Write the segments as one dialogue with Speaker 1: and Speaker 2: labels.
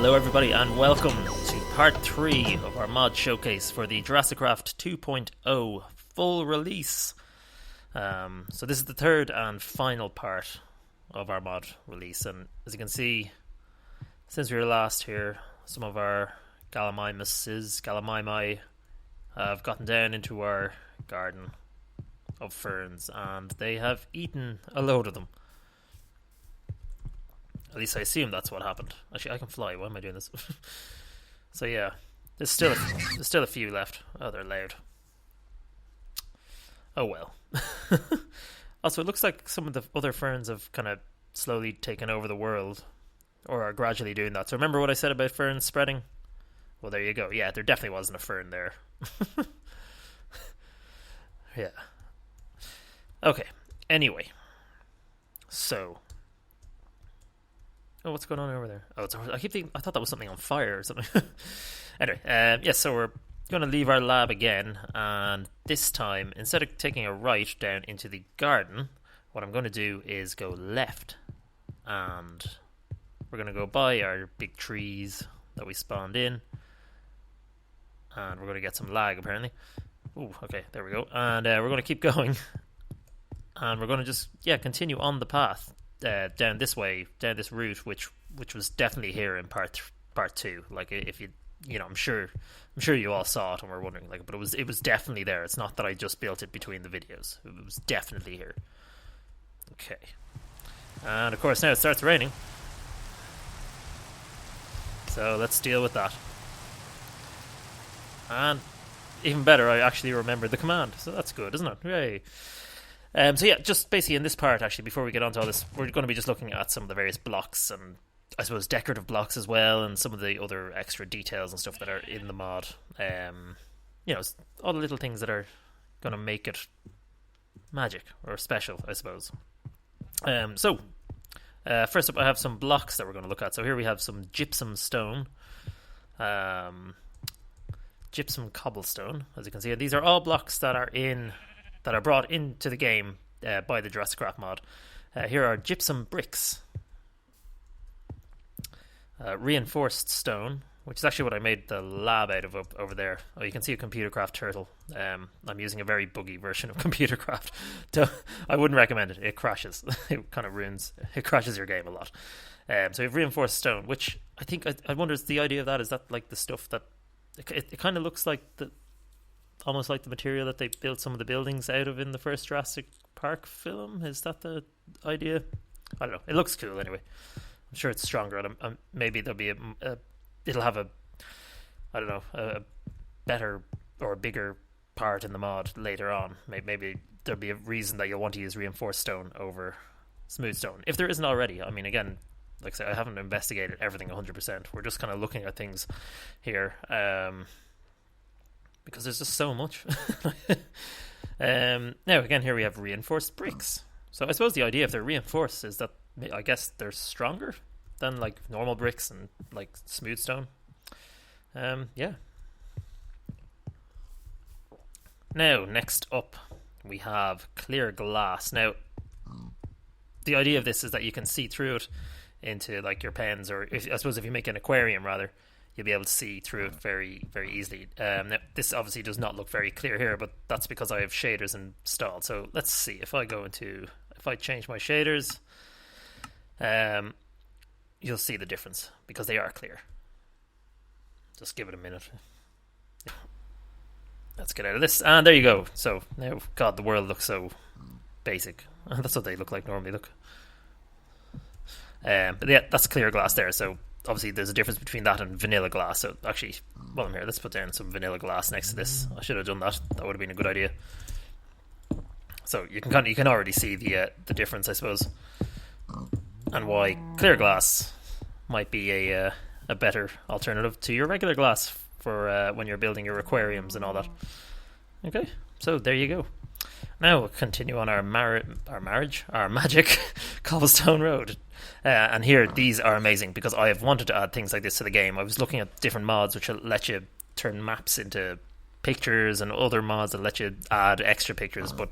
Speaker 1: Hello everybody and welcome to part 3 of our mod showcase for the JurassiCraft 2.0 full release. So this is the third and final part of our mod release, and as you can see, since we were last here, some of our Gallimimuses have gotten down into our garden of ferns and they have eaten a load of them. At least I assume that's what happened. Actually, I can fly. Why am I doing this? So yeah, there's still a few left. Oh, they're loud. Oh well. Also, it looks like some of the other ferns have kind of slowly taken over the world, or are gradually doing that. So remember what I said about ferns spreading? Well, there you go. Yeah, there definitely wasn't a fern there. Yeah. Okay. Anyway. So. Oh, what's going on over there? Oh, I thought that was something on fire or something. Anyway, yes, so we're going to leave our lab again, and this time, instead of taking a right down into the garden, what I'm going to do is go left, and we're going to go by our big trees that we spawned in, and we're going to get some lag, apparently. Ooh, okay, there we go. And we're going to keep going, and we're going to just, continue on the path. Down this way, down this route, which was definitely here in part 2. Like, if I'm sure you all saw it and were wondering, like, but it was definitely there. It's not that I just built it between the videos. It was definitely here. Okay, and of course now it starts raining, so let's deal with that. And even better, I actually remembered the command, so that's good, isn't it? Yay! So yeah, just basically in this part, actually, before we get onto all this, we're going to be just looking at some of the various blocks and, I suppose, decorative blocks as well, and some of the other extra details and stuff that are in the mod. All the little things that are going to make it magic or special, I suppose. So first up, I have some blocks that we're going to look at. So here we have some gypsum stone, gypsum cobblestone, as you can see. These are all blocks that are brought into the game by the JurassiCraft mod. Here are gypsum bricks, reinforced stone, which is actually what I made the lab out of over there. Oh, you can see a ComputerCraft turtle. I'm using a very buggy version of ComputerCraft. I wouldn't recommend it. It crashes. It kind of it crashes your game a lot. So we have reinforced stone, which I wonder, is the idea of that, is that like the stuff that it kind of looks like almost like the material that they built some of the buildings out of in the first Jurassic Park film? Is that the idea? I don't know. It looks cool anyway. I'm sure it's stronger, and maybe there'll be it'll have a better or a bigger part in the mod later on. Maybe there'll be a reason that you'll want to use reinforced stone over smooth stone, if there isn't already. I mean, again, like I said, I haven't investigated everything 100%. We're just kind of looking at things here. Because there's just so much. Now, again, here we have reinforced bricks. So I suppose the idea, if they're reinforced, is that I guess they're stronger than like normal bricks and like smooth stone. Yeah. Now, next up, we have clear glass. Now, the idea of this is that you can see through it into like your pens, or I suppose if you make an aquarium, rather, you'll be able to see through it very, very easily. Now, this obviously does not look very clear here, but that's because I have shaders installed. So let's see, if I change my shaders, you'll see the difference, because they are clear. Just give it a minute. Let's get out of this, and there you go. So now, God, the world looks so basic. That's what they look like normally, look. But yeah, that's clear glass there, so obviously there's a difference between that and vanilla glass. So actually, while I'm here, let's put down some vanilla glass next to this. I should have done that. That would have been a good idea. So you can already see the difference, I suppose, and why clear glass might be a better alternative to your regular glass for when you're building your aquariums and all that. Okay, so there you go. Now we'll continue on our magic cobblestone road. And here, these are amazing, because I have wanted to add things like this to the game. I was looking at different mods which will let you turn maps into pictures, and other mods that let you add extra pictures, but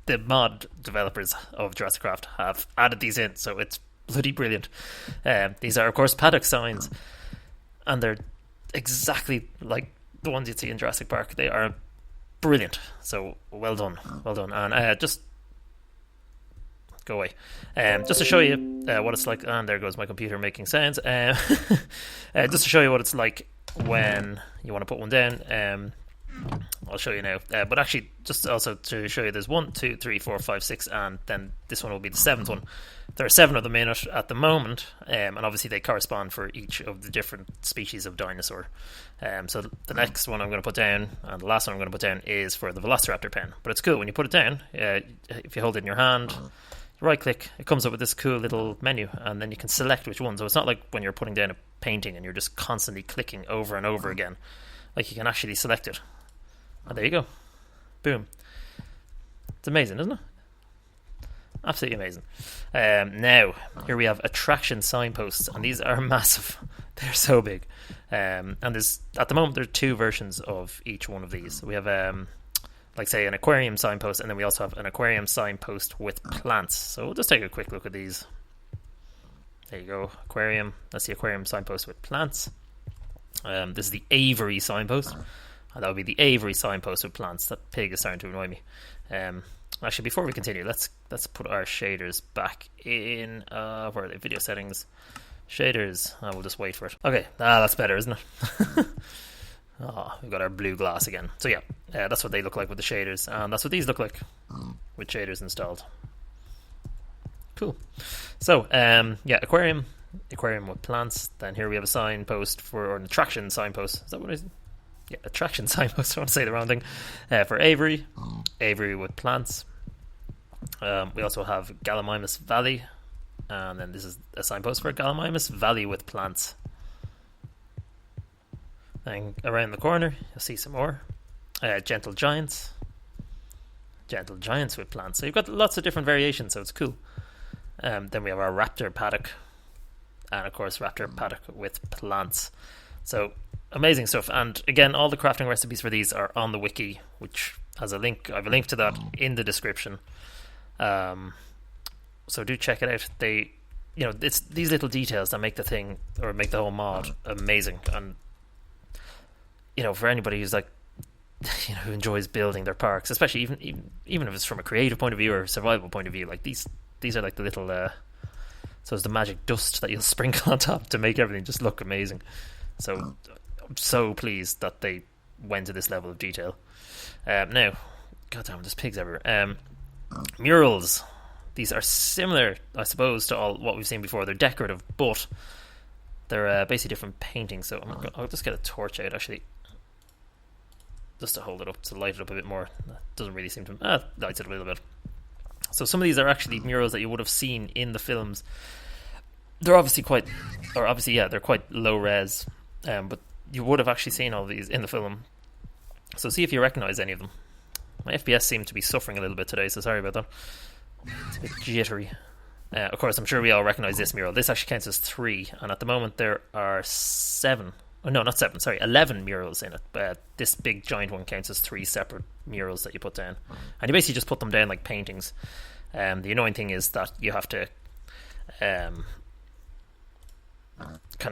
Speaker 1: the mod developers of JurassiCraft have added these in, so it's bloody brilliant. These are, of course, paddock signs, and they're exactly like the ones you'd see in Jurassic Park. They are brilliant. So well done. And just go away. Just to show you what it's like, and there goes my computer making sounds. Just to show you what it's like when you want to put one down. I'll show you now. But actually, just also to show you, there's 1, 2, 3, 4, 5, 6, and then this one will be the 7th one. There are 7 of them in it at the moment, and obviously they correspond for each of the different species of dinosaur. So the next one I'm going to put down, and the last one I'm going to put down, is for the Velociraptor pen. But it's cool when you put it down. If you hold it in your hand, you right click, it comes up with this cool little menu, and then you can select which one. So it's not like when you're putting down a painting and you're just constantly clicking over and over again. Like, you can actually select it. And there you go. Boom. It's amazing, isn't it? Absolutely amazing. Now, here we have attraction signposts, and these are massive. They're so big. And there's, at the moment, there are 2 versions of each one of these. We have, like, say, an aquarium signpost, and then we also have an aquarium signpost with plants. So we'll just take a quick look at these. There you go. Aquarium. That's the aquarium signpost with plants. This is the aviary signpost. And that would be the aviary signpost with plants. That pig is starting to annoy me. Actually, before we continue, let's put our shaders back in. Where are they? Video settings. Shaders. We'll just wait for it. Okay, that's better, isn't it? We've got our blue glass again. So yeah, that's what they look like with the shaders. And that's what these look like with shaders installed. Cool. So, yeah, aquarium with plants. Then here we have a signpost or an attraction signpost. Is that what it is? Yeah, attraction signpost. I want to say the wrong thing. For aviary with plants. We also have Gallimimus Valley, and then this is a signpost for Gallimimus Valley with plants. Then around the corner, you'll see some more. Gentle Giants with plants. So you've got lots of different variations, so it's cool. Then we have our Raptor Paddock, and of course Raptor Paddock with plants. So amazing stuff. And again, all the crafting recipes for these are on the wiki, which has a link. I have a link to that in the description. So do check it out. It's these little details that make the thing, or make the whole mod, amazing. And for anybody who's like, who enjoys building their parks, especially even if it's from a creative point of view or a survival point of view, like these are like the little so it's the magic dust that you'll sprinkle on top to make everything just look amazing. So I'm so pleased that they went to this level of detail. Now, goddamn, there's pigs everywhere. Murals. These are similar, I suppose, to all what we've seen before. They're decorative, but they're basically different paintings. So I'll just get a torch out, actually, just to hold it up, to light it up a bit more. That doesn't really seem to... lights it a little bit. So some of these are actually murals that you would have seen in the films. They're they're quite low res, but you would have actually seen all these in the film. So see if you recognise any of them. My FPS seemed to be suffering a little bit today, so sorry about that. It's a bit jittery. Of course, I'm sure we all recognise this mural. This actually counts as 3, and at the moment there are 7. Oh, no, not 7, sorry, 11 murals in it. This big giant one counts as 3 separate murals that you put down. And you basically just put them down like paintings. The annoying thing is that you have to kind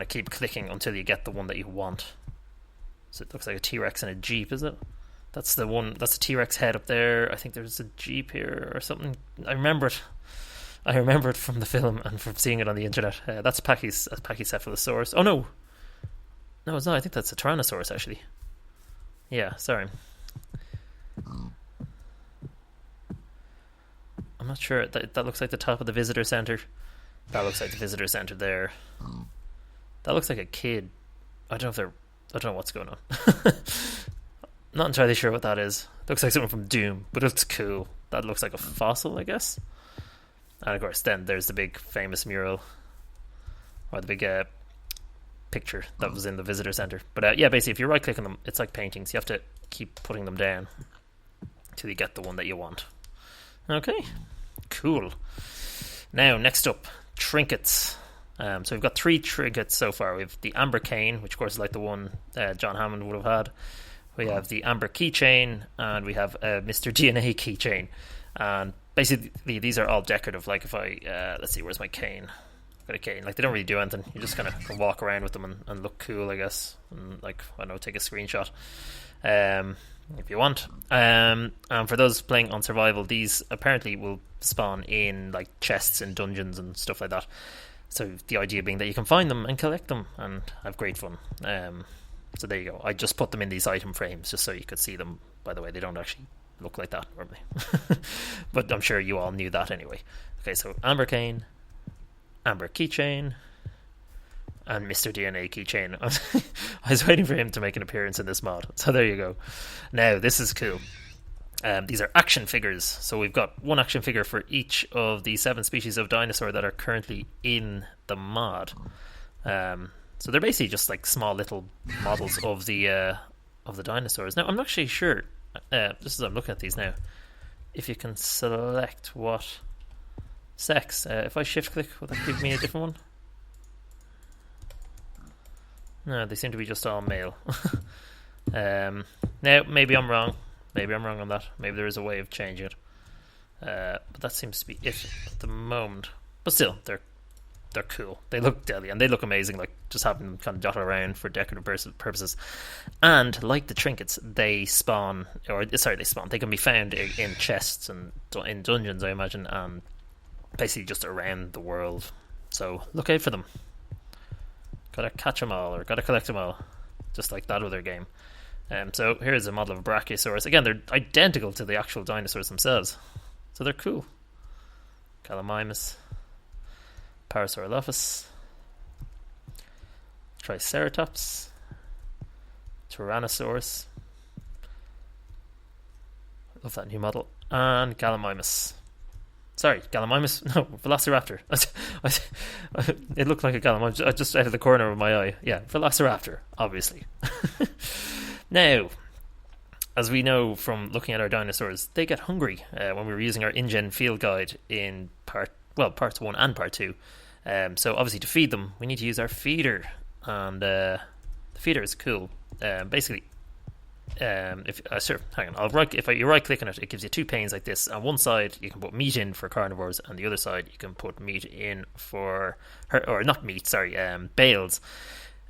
Speaker 1: of keep clicking until you get the one that you want. So it looks like a T.rex and a Jeep, is it? That's the one. That's a T.rex head up there. I think there's a Jeep here or something. I remember it from the film and from seeing it on the internet. That's Pachycephalosaurus. Oh no, it's not. I think that's a Tyrannosaurus actually. Yeah, sorry. I'm not sure. That looks like the top of the visitor center. That looks like the visitor center there. That looks like a kid. I don't know what's going on. Not entirely sure what that is. Looks like something from Doom, but it looks cool. That looks like a fossil, I guess. And of course, then there's the big famous mural, or the big picture that was in the visitor center. But yeah, basically, if you right click on them, it's like paintings. You have to keep putting them down till you get the one that you want. Okay, cool. Now, next up, trinkets. So we've got 3 trinkets so far. We have the amber cane, which of course is like the one John Hammond would have had. We have the amber keychain, and we have a Mr. DNA keychain. And basically, these are all decorative. Like if I let's see, where's my cane? got a cane. Like, they don't really do anything. You just kind of can walk around with them and look cool, I guess. And, like, I don't know, take a screenshot if you want. And for those playing on survival, these apparently will spawn in, like, chests and dungeons and stuff like that. So the idea being that you can find them and collect them and have great fun. So there you go. I just put them in these item frames just so you could see them. By the way, they don't actually look like that normally. But I'm sure you all knew that anyway. Okay, so Amber Cane, Amber Keychain, and Mr. DNA Keychain. I was waiting for him to make an appearance in this mod. So there you go. Now, this is cool. These are action figures. So we've got one action figure for each of the 7 species of dinosaur that are currently in the mod. So they're basically just like small little models of the dinosaurs. Now, I'm not actually sure, just as I'm looking at these now, if you can select what sex. If I shift click, will that give me a different one? No, they seem to be just all male. Now, maybe I'm wrong. Maybe I'm wrong on that. Maybe there is a way of changing it. But that seems to be it at the moment. But still, they're cool. They look deadly and they look amazing. Like, just having them kind of dotted around for decorative purposes. And like the trinkets, they spawn. They can be found in chests and in dungeons, I imagine, and basically just around the world. So look out for them. Gotta catch them all, or gotta collect them all, just like that other game. So here's a model of Brachiosaurus. Again, they're identical to the actual dinosaurs themselves, so they're cool. Gallimimus, Parasaurolophus, Triceratops, Tyrannosaurus. Love that new model. And Gallimimus. Sorry, Gallimimus? No, Velociraptor. It looked like a Gallimimus just out of the corner of my eye. Yeah, Velociraptor, obviously. Now, as we know from looking at our dinosaurs, they get hungry when we were using our InGen field guide in parts 1 and part 2. So obviously to feed them, we need to use our feeder. And the feeder is cool. Basically, if you right click on it, it gives you 2 panes like this. On one side you can put meat in for carnivores, and the other side you can put meat in for bales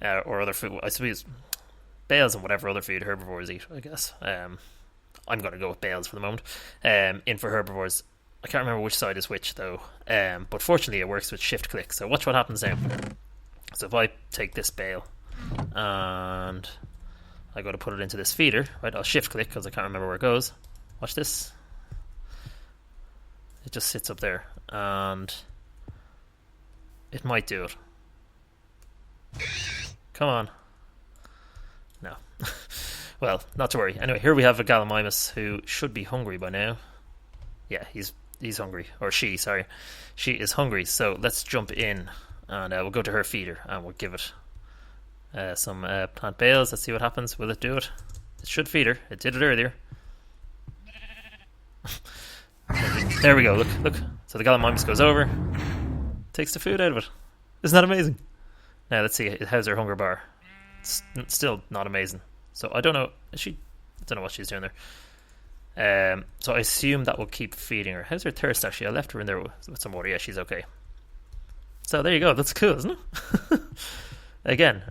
Speaker 1: or other food. I suppose bales and whatever other food herbivores eat, I guess. I'm going to go with bales for the moment. In for herbivores. I can't remember which side is which though. But fortunately it works with shift click. So watch what happens now. So if I take this bale and I got to put it into this feeder, right? I'll shift click because I can't remember where it goes. Watch this. It just sits up there, and it might do it. Come on. No. Well, not to worry. Anyway, here we have a Gallimimus who should be hungry by now. Yeah, he's hungry, or she. Sorry, she is hungry. So let's jump in, and we'll go to her feeder, and we'll give it some plant bales. Let's see what happens. Will it do it? It should feed her. It did it earlier. There we go. Look. So the Gallimimus goes over, takes the food out of it. Isn't that amazing? Now let's see. How's her hunger bar? It's still not amazing. So I don't know. I don't know what she's doing there. So I assume that will keep feeding her. How's her thirst actually? I left her in there with some water. Yeah, she's okay. So there you go. That's cool, isn't it? Again,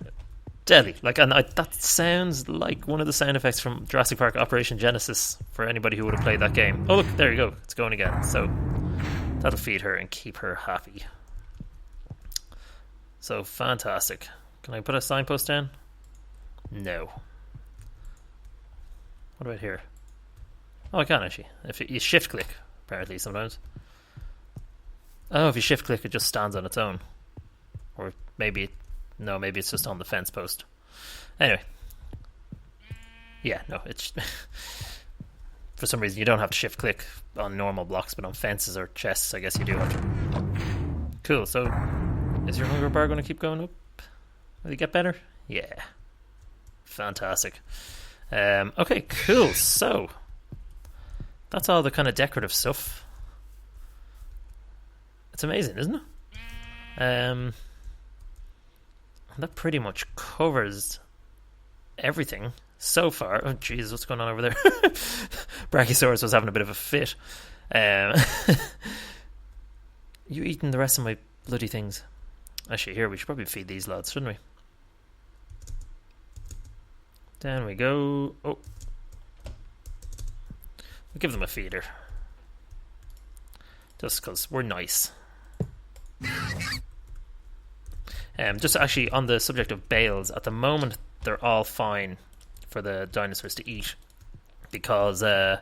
Speaker 1: deadly. That sounds like one of the sound effects from Jurassic Park Operation Genesis for anybody who would have played that game. Oh look, there you go. It's going again. So that'll feed her and keep her happy. So fantastic. Can I put a signpost down? No. What about here? Oh, I can actually. If you shift click, apparently sometimes. Oh, if you shift click, it just stands on its own. Or maybe it's just on the fence post. Anyway. Yeah, no, it's for some reason you don't have to shift click on normal blocks, but on fences or chests, I guess you do have to. Cool, so is your hunger bar going to keep going up? Will it get better? Yeah. Fantastic. Okay, cool. So that's all the kind of decorative stuff. It's amazing, isn't it? That pretty much covers everything so far. Oh, jeez, what's going on over there? Brachiosaurus was having a bit of a fit. You eating the rest of my bloody things? Actually, here, we should probably feed these lads, shouldn't we? Down we go. Oh. We'll give them a feeder. Just because we're nice. Just actually on the subject of bales, at the moment they're all fine for the dinosaurs to eat, because the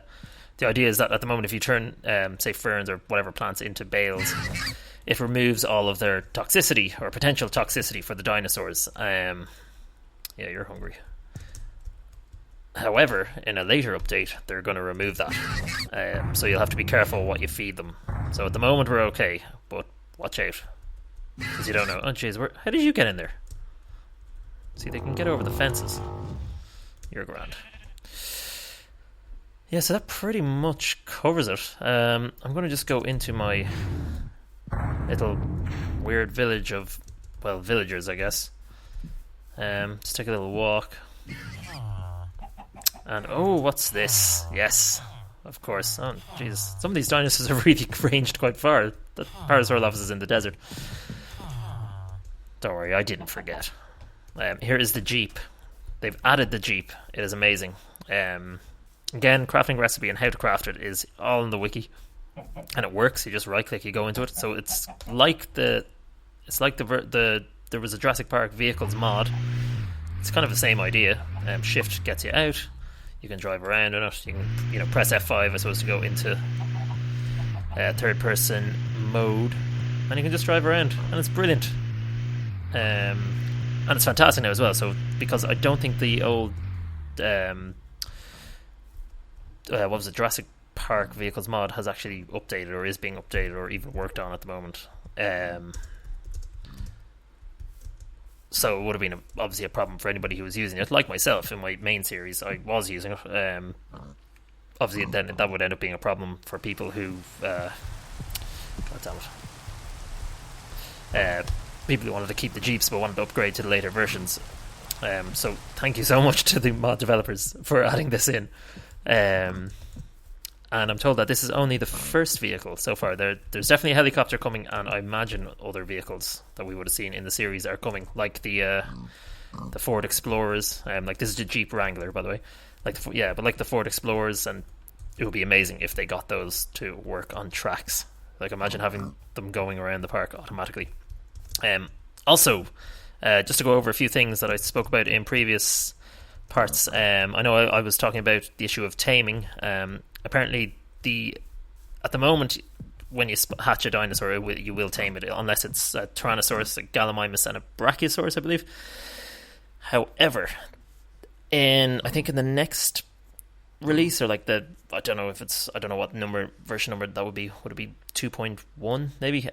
Speaker 1: idea is that at the moment if you turn say ferns or whatever plants into bales, it removes all of their toxicity or potential toxicity for the dinosaurs. Yeah, you're hungry. However, in a later update they're going to remove that, so you'll have to be careful what you feed them. So at the moment we're okay, but watch out, because you don't know. Oh jeez, how did you get in there? See, they can get over the fences. You're grand. Yeah, so that pretty much covers it. I'm going to just go into my little weird village of, well, villagers, I guess. Just take a little walk. And, oh, what's this? Yes, of course. Oh, jeez. Some of these dinosaurs have really ranged quite far. The Parasaurolophus is in the desert. Don't worry, I didn't forget. Here is the Jeep. They've added the Jeep. It is amazing. Again, crafting recipe and how to craft it is all in the wiki. And it works. You just right-click, you go into it. So it's like there was a Jurassic Park vehicles mod. It's kind of the same idea. Shift gets you out. You can drive around in it. You can, press F5 as opposed to go into third-person mode, and you can just drive around, and it's brilliant. And it's fantastic now as well. So because I don't think the old what was it, Jurassic Park vehicles mod has actually updated or is being updated or even worked on at the moment. So it would have been obviously a problem for anybody who was using it. Like myself, in my main series, I was using it. Obviously, then that would end up being a problem for people who, God damn it, people who wanted to keep the Jeeps but wanted to upgrade to the later versions. So thank you so much to the mod developers for adding this in. And I'm told that this is only the first vehicle so far. There's definitely a helicopter coming, and I imagine other vehicles that we would have seen in the series are coming, like the Ford Explorers. Like, this is a Jeep Wrangler, by the way. But like the Ford Explorers, and it would be amazing if they got those to work on tracks. Like, imagine having them going around the park automatically. Also, just to go over a few things that I spoke about in previous parts. I know I was talking about the issue of taming. Apparently, at the moment, when you hatch a dinosaur, you will tame it, unless it's a Tyrannosaurus, a Gallimimus, and a Brachiosaurus, I believe. However, I think in the next release, or I don't know what version number that would be. Would it be 2.1 maybe?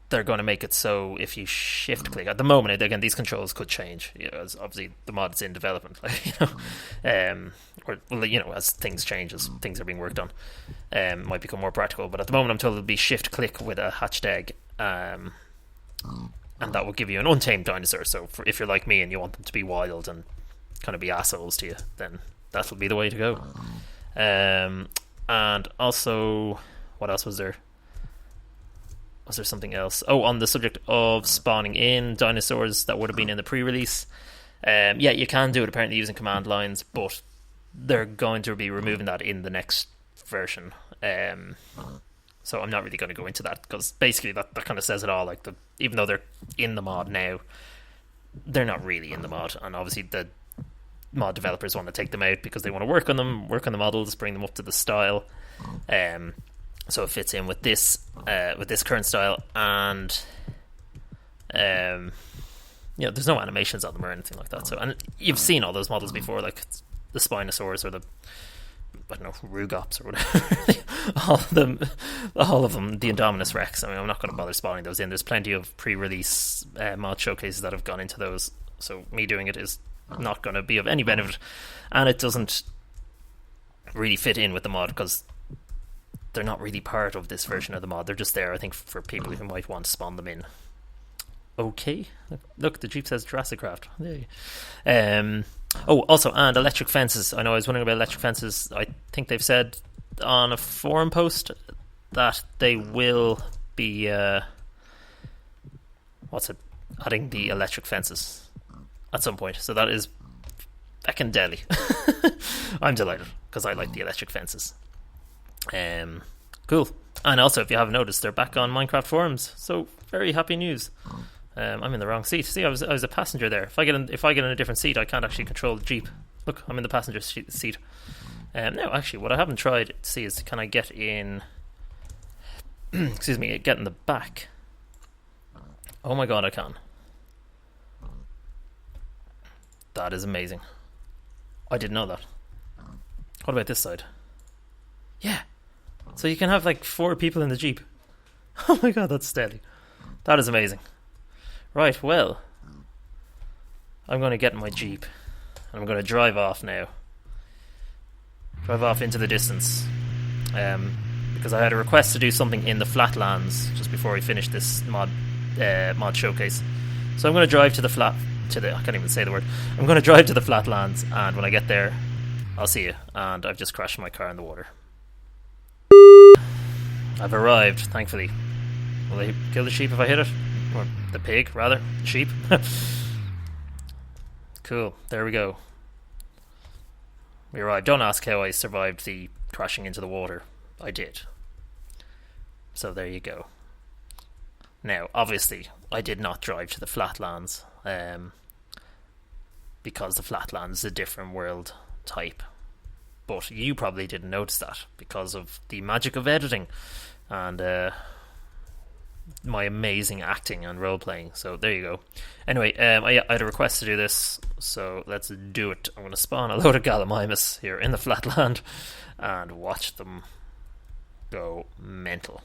Speaker 1: They're going to make it so if you shift click, at the moment, again, these controls could change, as obviously the mod's in development, as things change, as things are being worked on, might become more practical. But at the moment, I'm told it'll be shift click with a hatched egg, and that will give you an untamed dinosaur. So if you're like me and you want them to be wild and kind of be assholes to you, then that'll be the way to go. And also, what else was there? Was there something else? Oh, on the subject of spawning in dinosaurs that would have been in the pre-release. Yeah, you can do it apparently using command lines, but they're going to be removing that in the next version. So I'm not really going to go into that, because basically that kind of says it all. Like, even though they're in the mod now, they're not really in the mod, and obviously the mod developers want to take them out because they want to work on the models, bring them up to the style. So it fits in with this current style, and there's no animations on them or anything like that. So, and you've seen all those models before, like the Spinosaurus or the, I don't know, Rugops or whatever. all of them, the Indominus Rex. I mean, I'm not going to bother spawning those in. There's plenty of pre-release mod showcases that have gone into those. So me doing it is not going to be of any benefit, and it doesn't really fit in with the mod because they're not really part of this version of the mod. They're just there, I think, for people who might want to spawn them in. Okay. Look, the Jeep says JurassiCraft. Yay. Also, and electric fences. I know I was wondering about electric fences. I think they've said on a forum post that they will be adding the electric fences at some point. So that is feckin' deadly. I'm delighted because I like the electric fences. Cool. And also, if you haven't noticed, they're back on Minecraft forums. So very happy news. I'm in the wrong seat. See, I was a passenger there. If I get in a different seat, I can't actually control the Jeep. Look, I'm in the passenger seat. Now, actually, what I haven't tried to see is, can I get in? Excuse me, get in the back. Oh my god, I can. That is amazing. I didn't know that. What about this side? Yeah. So you can have like 4 people in the Jeep. Oh my god, that's steady. That is amazing. Right, well, I'm going to get in my Jeep and I'm going to drive off now. Drive off into the distance. Because I had a request to do something in the flatlands just before we finish this mod showcase. So I'm going to drive to the I can't even say the word. I'm going to drive to the flatlands, and when I get there, I'll see you. And I've just crashed my car in the water. I've arrived, thankfully. Will they kill the sheep if I hit it? Or the pig, rather. The sheep. Cool, there we go. We arrived. Don't ask how I survived the crashing into the water. I did. So there you go. Now, obviously, I did not drive to the flatlands, because the flatlands is a different world type. But you probably didn't notice that because of the magic of editing and my amazing acting and role playing. So there you go. Anyway, I had a request to do this, so let's do it. I'm going to spawn a load of Gallimimus here in the flatland and watch them go mental.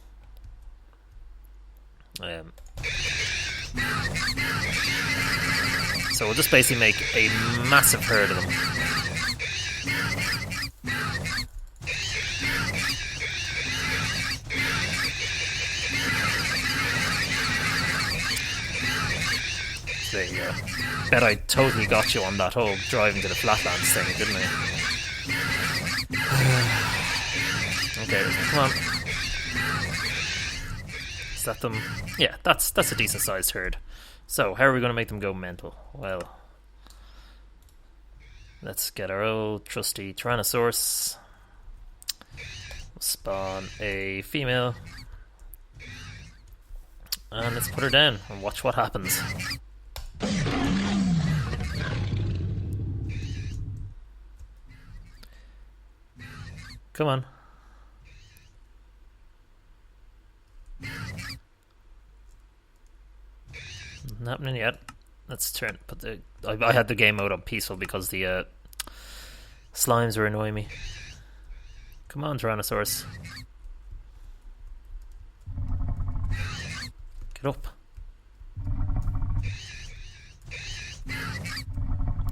Speaker 1: So we'll just basically make a massive herd of them. There you go. Bet I totally got you on that whole driving to the flatlands thing, didn't I? Okay, come on. Is that them? Yeah, that's a decent sized herd. So, how are we going to make them go mental? Well, let's get our old trusty Tyrannosaurus. We'll spawn a female. And let's put her down and watch what happens. Come on. Nothing happening yet. Let's put the... I had the game mode on peaceful because the slimes were annoying me. Come on, Tyrannosaurus. Get up.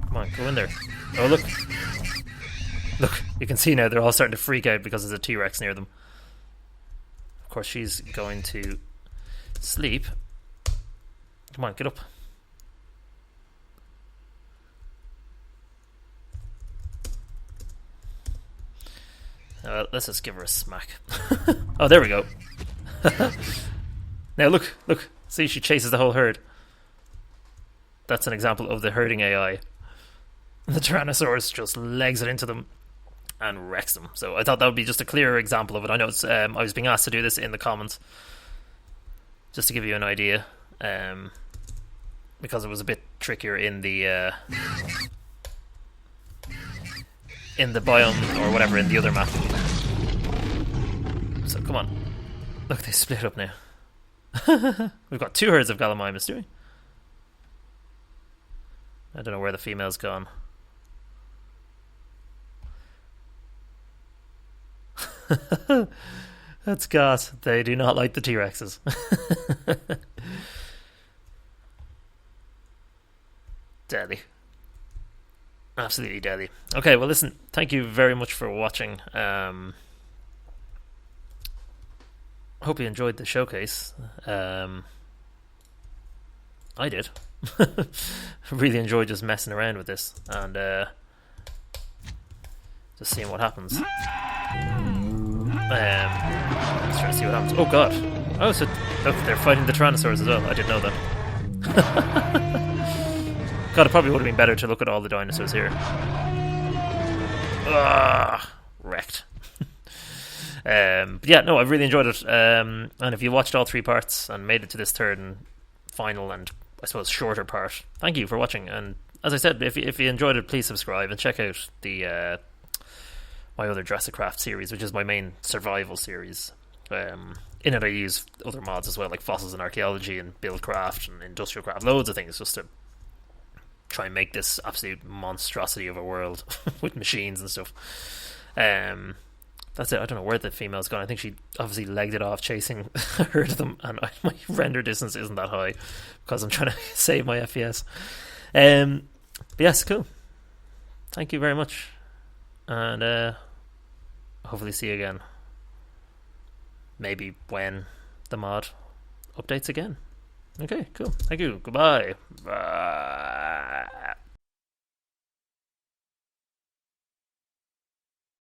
Speaker 1: Come on, go in there. Oh, look. Look, you can see now they're all starting to freak out because there's a T.rex near them. Of course, she's going to sleep. Come on, get up. Let's just give her a smack. Oh, there we go. Now look. See, she chases the whole herd. That's an example of the herding AI. The Tyrannosaurus just legs it into them and wrecks them. So I thought that would be just a clearer example of it. I know it's, I was being asked to do this in the comments, just to give you an idea, because it was a bit trickier in the biome or whatever in the other map. So come on, look, they split up now. We've got 2 herds of Gallimimus, do we? I don't know where the female's gone. That's gas. They do not like the T-Rexes. Deadly. Absolutely deadly. Okay, well listen, thank you very much for watching. Hope you enjoyed the showcase. I did. Really enjoyed just messing around with this and just seeing what happens. Let's try to see what happens. Oh god. Oh, so look, they're fighting the Tyrannosaurs as well. I didn't know that. God, it probably would have been better to look at all the dinosaurs here. Wrecked. But yeah, no, I've really enjoyed it. And if you watched all 3 parts and made it to this third and final and I suppose shorter part, thank you for watching. And as I said, if you enjoyed it, please subscribe and check out the my other JurassiCraft series, which is my main survival series. In it I use other mods as well, like fossils and archaeology and buildcraft and industrial craft, loads of things, just to try and make this absolute monstrosity of a world with machines and stuff. That's it. I don't know where the female's gone. I think she obviously legged it off chasing a herd of them, and my render distance isn't that high because I'm trying to save my FPS. But yes, cool. Thank you very much, and hopefully see you again. Maybe when the mod updates again. Okay, cool. Thank you. Goodbye. Bye.